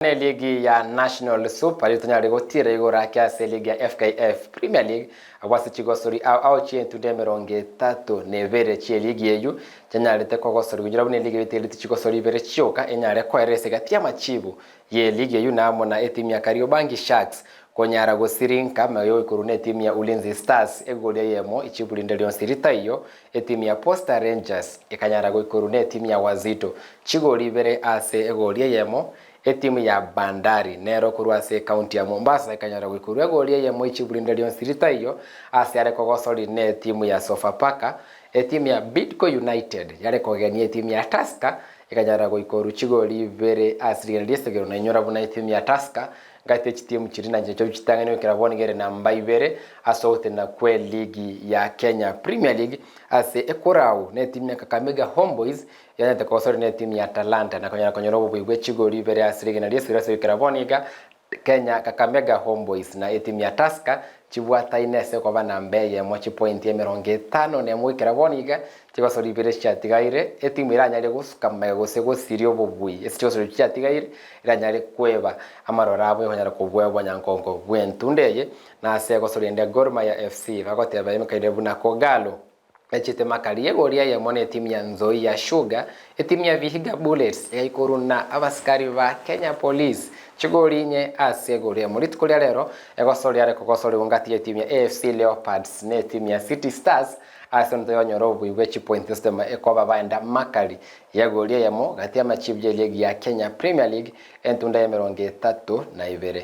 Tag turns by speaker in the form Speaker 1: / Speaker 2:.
Speaker 1: Ligi ya National Super litunyari gutira igura kiasi ligi ya FKF Premier League agwasi chigosori au chientu de meronge 3 nevere chi ligi yeyu chanyarite kogosori kugira bune ligi bitiri chigosori bere chioka enyare kwa erese gatia machibu ye ligi yeyu namo na etimu ya Kariobangi Sharks konyara gosirinka mayo ikurune timu ya Ulinzi Stars egolia yemo ichibulinde Lion Sirita iyo etimu ya Posta Rangers ikanyara ikurune timu ya Wazito chigoli bere ase egolia yemo etimu ya Bandari nero kurwase county ya Mombasa ikanyara gwikurwa golia yemo ichibulinde Lion Sirita iyo ase are kogosori ne timu ya Sofapaka etimu ya Bidco United yare kogenia etimu ya Tusker ikanyara gwikoru chigoli bere asirigana lisegero na inyora buna etimu ya Tusker ngate chitimu chirina njecho chitangane kirabone gere namba ibere asote na kwe ligi ya Kenya Premier League ase ekorau ne timu ya Kakamega Homeboys yanete kosori ne timu ya Talanta na konyara konyorobo bwigwe chigoli ibere asirigana lisegero kirabone ga Kenya Kakamega Homeboys na etimu ya Tusker chibwata inese kwa bana mbeye mochi point ya 50 ne mwikira boniga chigosori bire chatigaire etimu iranyare gusukama gosego sirio bobui esitosori chatigaire iranyare kweba amarora abo yonyara kubwebwa nyankongo bwentundeye na ase gosori nde Gor Mahia FC bagoteba imakaire buna kogalo echite makaliye goria ya mone timu ya Nzoia Sugar etimu ya Vihiga Bullets yaikoruna abaskari ba Kenya Police chigorinye ase goria murit kulia lero egosori are kogosori ngati timu ya AFC Leopards ne timu ya City Stars ase ndo yonyorobo iwechi point system ekoba baenda makali ya goria yamo gati ya machibye ligi ya Kenya Premier League entunda ya 32.